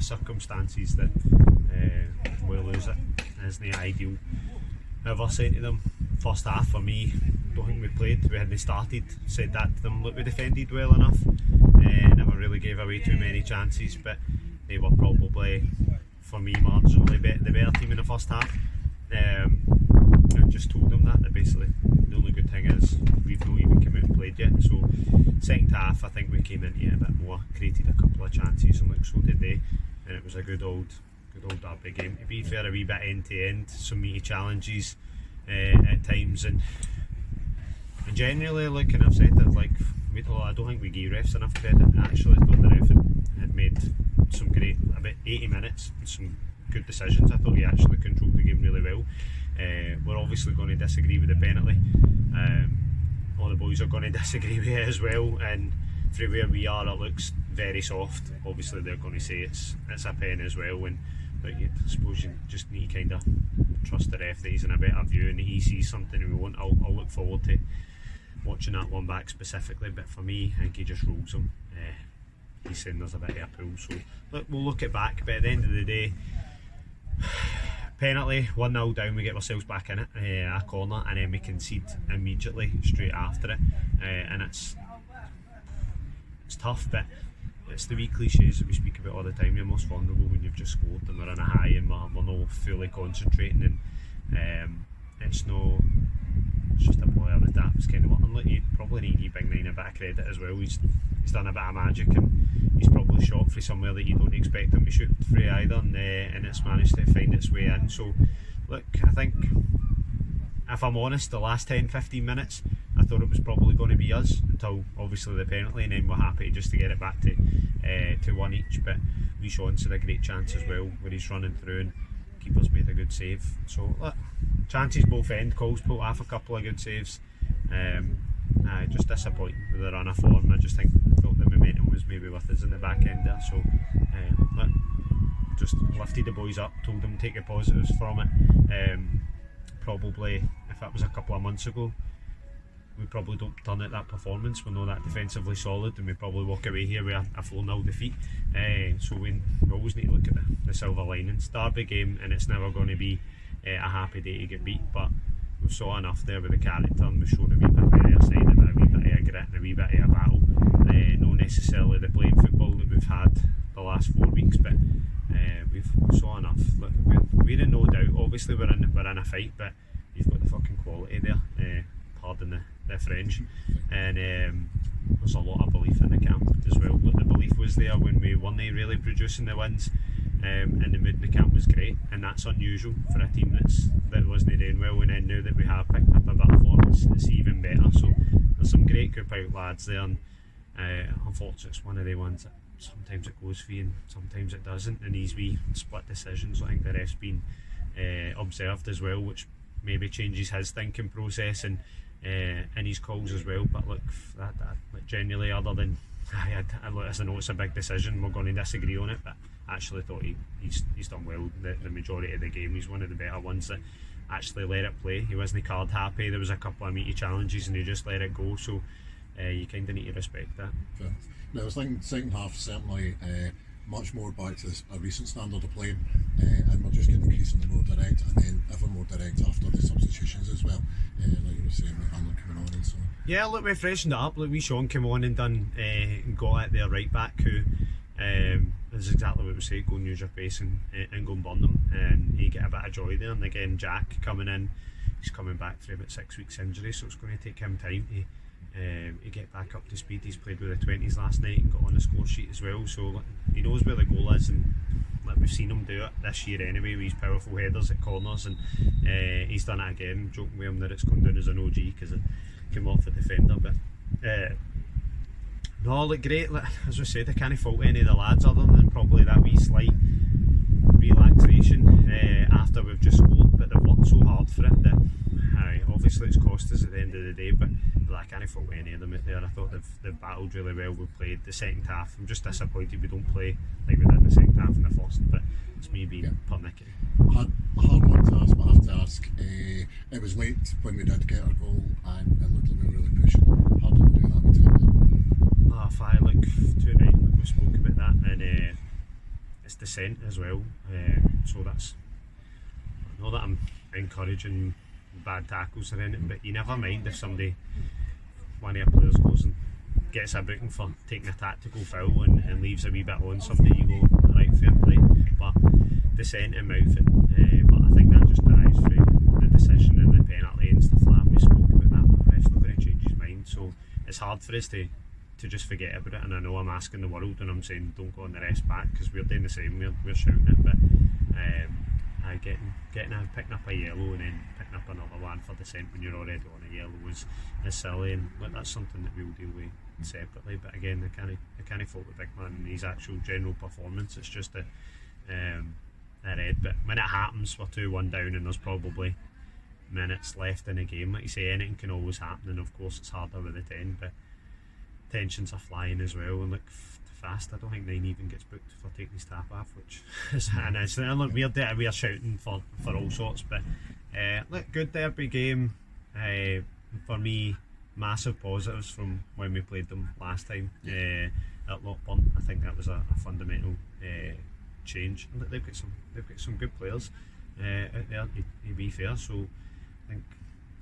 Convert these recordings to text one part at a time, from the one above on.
Circumstances that we lose it isn't ideal. However, saying to them, first half for me, don't think we hadn't started, said that to them, look, we defended well enough, never really gave away too many chances, but they were probably, for me, marginally the better team in the first half. I just told them that basically the only good thing is we've not even come out and played yet, so second half I think we came into it a bit more, created a couple of chances, and look, so did they, and it was a good old derby game. To be fair, a wee bit end to end, some meaty challenges at times, and generally, like, and I've said that, like, I don't think we gave refs enough credit. I actually thought the ref had made some great, about 80 minutes, some good decisions. I thought he actually controlled the game really well. We're obviously going to disagree with the penalty. All the boys are going to disagree with it as well, and from where we are, it looks very soft. Obviously, they're going to say it's a pen as well, and like, I suppose you just need to kind of trust the ref that he's in a better view, and he sees something we want. I'll look forward to watching that one back specifically, but for me, I think he just rules him. He's saying there's a bit of a pull, so look, we'll look it back, but at the end of the day, penalty, 1-0 down, we get ourselves back in it, a corner, and then we concede immediately straight after it, and it's tough, but it's the wee cliches that we speak about all the time. You're most vulnerable when you've just scored and we're in a high and we're not fully concentrating, and it's just a boy with that. It's kind of unlike you probably need to give Big Nine a bit of credit as well. He's done a bit of magic, and he's probably shot from somewhere that you don't expect him to shoot through either, and it's managed to find its way in. So look, I think, if I'm honest, the last 10-15 minutes I thought it was probably going to be us until obviously the penalty, and then we're happy just to get it back to one each. But Lee Sean's had a great chance as well where he's running through and keeper's made a good save. So look, chances both end. Cole's pulled off a couple of good saves. Just disappointing with the run of form. I just thought the momentum was maybe with us in the back end there. So look, just lifted the boys up, told them to take the positives from it. Probably if that was a couple of months ago, we probably don't turn out that performance. We're not that defensively solid, and we probably walk away here with a 4-0 defeat. So we always need to look at the silver linings. Derby game, and it's never going to be a happy day to get beat, but we've saw enough there with the character, and we've shown a wee bit of their side, a wee bit of grit and a wee bit of a battle. Not necessarily the playing football that we've had the last 4 weeks, but we've saw enough. Look, we're in no doubt. Obviously we're in a fight, but you've got the fucking quality there. Pardon the French, and there's a lot of belief in the camp as well. But the belief was there when we weren't really producing the wins, and the mood in the camp was great, and that's unusual for a team that wasn't doing well. And then now that we have picked up a bit of form, it's even better. So there's some great group out lads there, and unfortunately it's one of the ones that sometimes it goes for you and sometimes it doesn't, and these wee split decisions, I think the ref's been observed as well, which maybe changes his thinking process and his calls as well. But look, that genuinely, other than I know it's a big decision, we're going to disagree on it, but I actually thought he's done well the majority of the game. He's one of the better ones that actually let it play. He wasn't card happy. There was a couple of meaty challenges and he just let it go, so you kind of need to respect that. Sure. Now I was thinking second half certainly much more back to a recent standard of play, and we're just getting increasingly more direct, and then ever more direct after the substitutions as well, like you were saying with Hamlet coming on and so on. Yeah, look, we freshened it up. Look, Sean came on and got at their right back, who is exactly what we say, go and use your pace and go and burn them, and you get a bit of joy there. And again, Jack coming in, he's coming back through about 6 weeks injury, so it's going to take him time to get back up to speed. He's played with the 20s last night and got on the score sheet as well, so he knows where the goal is, and we've seen him do it this year anyway with his powerful headers at corners, and he's done it again. Joking with him that it's gone down as an OG because it came off the defender, but no, like great, like, as we said, I can't fault any of the lads other than probably that wee slight relaxation after we've just scored, but they've worked so hard for it that obviously it's cost us at the end of the day, but I can't fault any of them out there. I thought they've battled really well. We played the second half. I'm just disappointed we don't play like we did in the second half in the first, but it's me being pernickety. Hard one to ask, but I have to ask. It was late when we did get our goal, and it looked like we were really pushing. How did we do that with 10? Aye, look, too right. We spoke about that, and it's descent as well. So that's, I know that I'm encouraging bad tackles or anything, but you never mind if somebody, one of your players goes and gets a booking for taking a tactical foul and leaves a wee bit on somebody. You go, right, fair play, but descent and mouthing. But I think that just derives from the decision and the penalty and stuff like that. We spoke about that, but the ref's not going to change his mind, so it's hard for us to just forget about it. And I know I'm asking the world and I'm saying don't go on the rest back, because we're doing the same, we're shouting it, but picking up a yellow and then picking up another one for dissent when you're already on a yellow is silly, and that's something that we'll deal with separately. But again, I can't fault the big man in his actual general performance. It's just a red. But when it happens, we're 2-1 down and there's probably minutes left in the game. Like you say, anything can always happen, and of course it's harder with the 10, but tensions are flying as well. And look, fast, I don't think 9 even gets booked for taking his tap off, which is an incident. And look, we're shouting for all sorts, but look, good derby game. For me, massive positives from when we played them last time at Lockburn. I think that was a fundamental change. And look, they've got some good players out there, to be fair. So I think,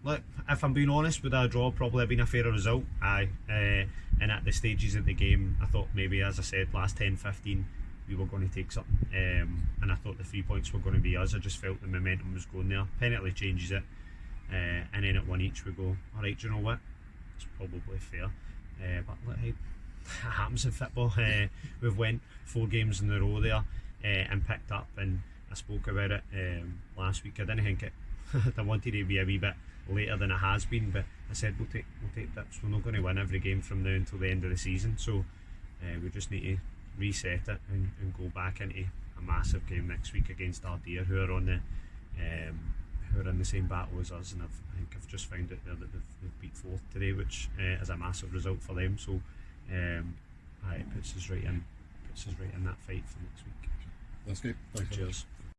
look, if I'm being honest, would a draw probably have been a fairer result? Aye. And at the stages of the game, I thought maybe, as I said, last 10-15 we were going to take something, and I thought the 3 points were going to be us. I just felt the momentum was going there. Penalty changes it, and then at 1 each we go, alright, do you know what, it's probably fair. But look, hey, it happens in football. We've went 4 games in a row there and picked up, and I spoke about it last week. I didn't think it I wanted to be a wee bit later than it has been, but I said we'll take dips. We're not going to win every game from now until the end of the season, so we just need to reset it and go back into a massive game next week against Ardea, who are on the who are in the same battle as us. And I think I've just found out there that they've beat Forth today, which is a massive result for them. So it puts us right in that fight for next week. That's good. Thanks. Cheers.